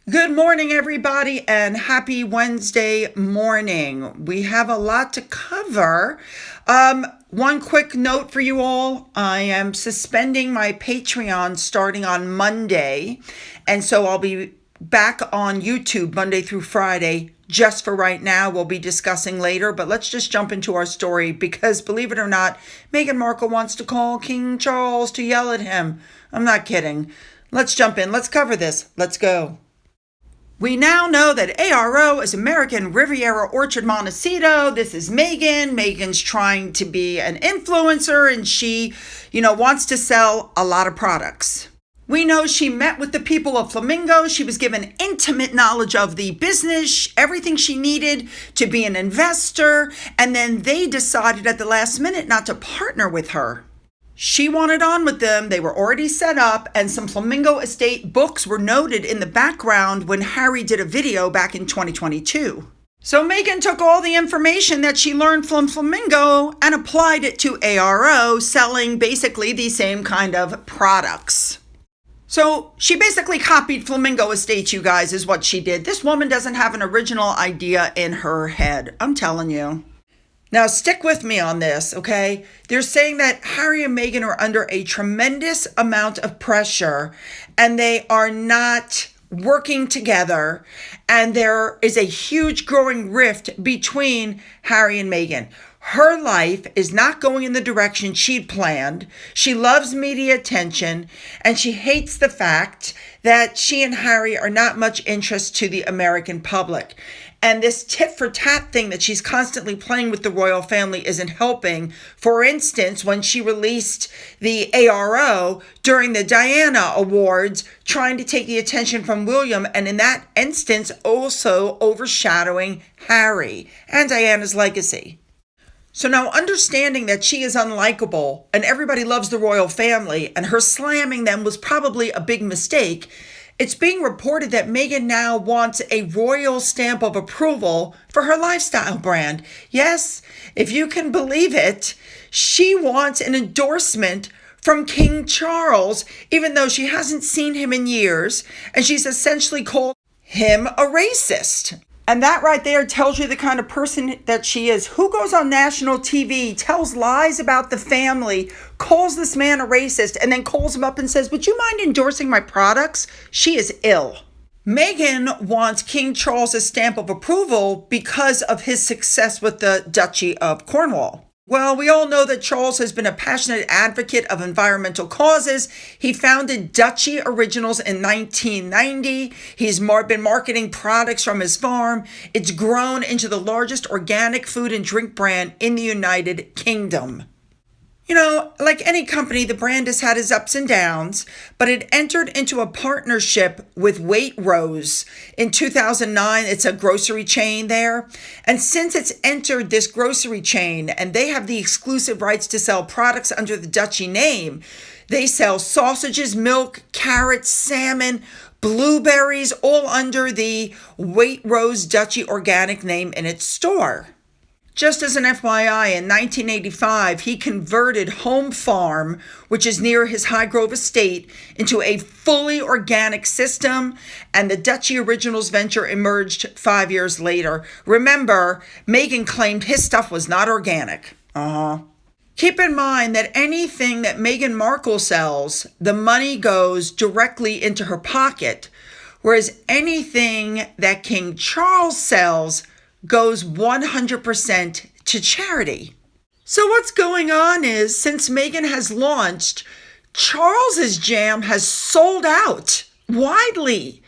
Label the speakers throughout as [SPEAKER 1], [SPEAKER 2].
[SPEAKER 1] Good morning, everybody, and happy Wednesday morning. We have a lot to cover. One quick note for you all. I am suspending my Patreon starting on Monday, and so I'll be back on YouTube Monday through Friday. Just for right now, we'll be discussing later, but let's just jump into our story because, believe it or not, Meghan Markle wants to call King Charles to yell at him. I'm not kidding. Let's jump in. Let's cover this. Let's go. We now know that ARO is American Riviera Orchard Montecito. This is Meghan. Meghan's trying to be an influencer and she, wants to sell a lot of products. We know she met with the people of Flamingo. She was given intimate knowledge of the business, everything she needed to be an investor, and then they decided at the last minute not to partner with her. She wanted on with them. They were already set up, and some Flamingo Estate books were noted in the background when Harry did a video back in 2022. So Meghan took all the information that she learned from Flamingo and applied it to ARO, selling basically the same kind of products. So she basically copied Flamingo Estates, you guys, is what she did. This woman doesn't have an original idea in her head. I'm telling you. Now, stick with me on this, okay? They're saying that Harry and Meghan are under a tremendous amount of pressure and they are not working together. And there is a huge growing rift between Harry and Meghan. Her life is not going in the direction she'd planned. She loves media attention and she hates the fact that she and Harry are not much interest to the American public. And this tit for tat thing that she's constantly playing with the royal family isn't helping. For instance, when she released the ARO during the Diana Awards, trying to take the attention from William, and in that instance, also overshadowing Harry and Diana's legacy. So now understanding that she is unlikable and everybody loves the royal family and her slamming them was probably a big mistake, it's being reported that Meghan now wants a royal stamp of approval for her lifestyle brand. Yes, if you can believe it, she wants an endorsement from King Charles, even though she hasn't seen him in years, and she's essentially called him a racist. And that right there tells you the kind of person that she is. Who goes on national TV, tells lies about the family, calls this man a racist, and then calls him up and says, "Would you mind endorsing my products?" She is ill. Meghan wants King Charles' stamp of approval because of his success with the Duchy of Cornwall. Well, we all know that Charles has been a passionate advocate of environmental causes. He founded Duchy Originals in 1990. He's been marketing products from his farm. It's grown into the largest organic food and drink brand in the United Kingdom. Like any company, the brand has had its ups and downs, but it entered into a partnership with Waitrose in 2009. It's a grocery chain there. And since it's entered this grocery chain and they have the exclusive rights to sell products under the Duchy name, they sell sausages, milk, carrots, salmon, blueberries, all under the Waitrose Duchy Organic name in its store. Just as an FYI, in 1985, he converted Home Farm, which is near his Highgrove estate, into a fully organic system, and the Duchy Originals venture emerged 5 years later. Remember, Meghan claimed his stuff was not organic. Keep in mind that anything that Meghan Markle sells, the money goes directly into her pocket, whereas anything that King Charles sells goes 100% to charity. So what's going on is, since Meghan has launched, Charles's jam has sold out widely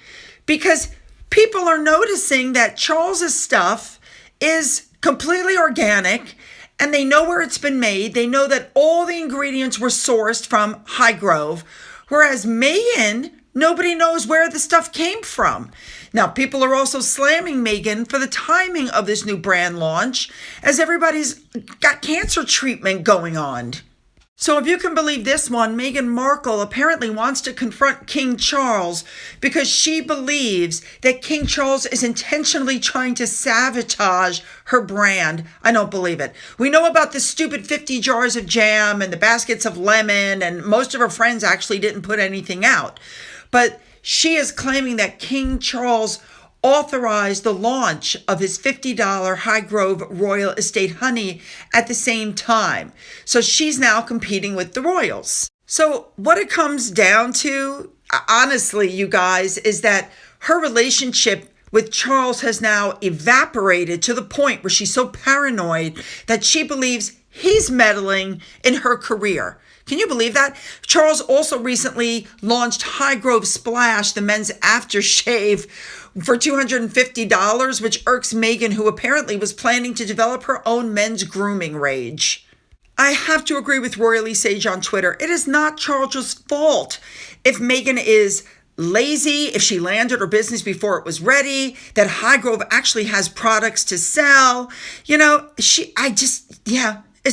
[SPEAKER 1] because people are noticing that Charles's stuff is completely organic and they know where it's been made. They know that all the ingredients were sourced from Highgrove, whereas Meghan, nobody knows where the stuff came from. Now, people are also slamming Meghan for the timing of this new brand launch, as everybody's got cancer treatment going on. So if you can believe this one, Meghan Markle apparently wants to confront King Charles because she believes that King Charles is intentionally trying to sabotage her brand. I don't believe it. We know about the stupid 50 jars of jam and the baskets of lemon, and most of her friends actually didn't put anything out. But she is claiming that King Charles authorized the launch of his $50 Highgrove Royal Estate honey at the same time. So she's now competing with the royals. So what it comes down to, honestly, you guys, is that her relationship with Charles has now evaporated to the point where she's so paranoid that she believes he's meddling in her career. Can you believe that? Charles also recently launched Highgrove Splash, the men's aftershave, for $250, which irks Meghan, who apparently was planning to develop her own men's grooming rage. I have to agree with Royally Sage on Twitter. It is not Charles's fault if Meghan is lazy, if she landed her business before it was ready, that Highgrove actually has products to sell. It's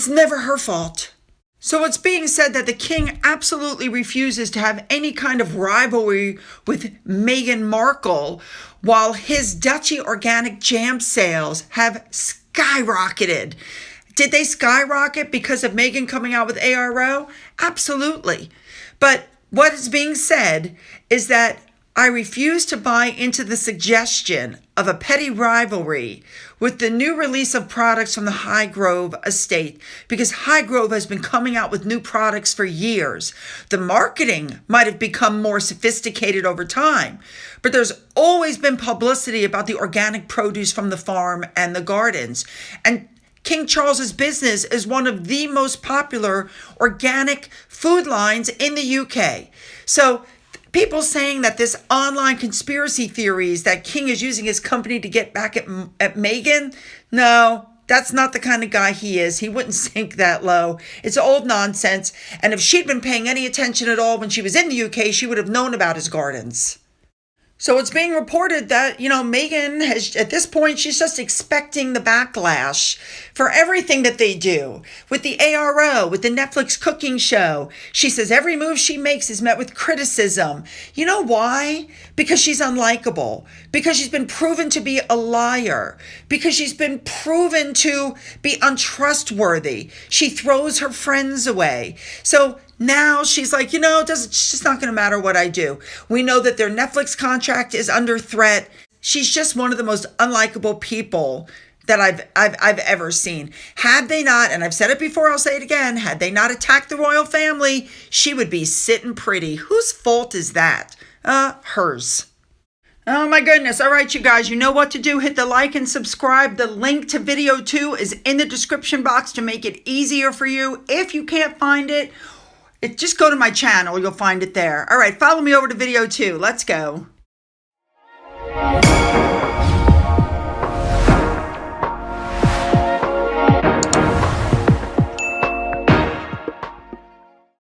[SPEAKER 1] never her fault. So it's being said that the king absolutely refuses to have any kind of rivalry with Meghan Markle, while his Dutchy organic jam sales have skyrocketed. Did they skyrocket because of Meghan coming out with ARO? Absolutely. But what is being said is that I refuse to buy into the suggestion of a petty rivalry with the new release of products from the Highgrove estate, because Highgrove has been coming out with new products for years. The marketing might have become more sophisticated over time, but there's always been publicity about the organic produce from the farm and the gardens. And King Charles's business is one of the most popular organic food lines in the UK. So people saying that this online conspiracy theories that King is using his company to get back at Meghan, no, that's not the kind of guy he is. He wouldn't sink that low. It's old nonsense. And if she'd been paying any attention at all when she was in the UK, she would have known about his gardens. So it's being reported that, Meghan has, at this point, she's just expecting the backlash for everything that they do. With the ARO, with the Netflix cooking show, she says every move she makes is met with criticism. You know why? Because she's unlikable. Because she's been proven to be a liar. Because she's been proven to be untrustworthy. She throws her friends away. So now she's like, it's just not going to matter what I do. We know that their Netflix contract is under threat. She's just one of the most unlikable people that I've ever seen. Had they not, and I've said it before, I'll say it again, had they not attacked the royal family, she would be sitting pretty. Whose fault is that? Hers. Oh my goodness. All right, you guys, you know what to do. Hit the like and subscribe. The link to video 2 is in the description box to make it easier for you. If you can't find it, just go to my channel. You'll find it there. All right, follow me over to video 2. Let's go.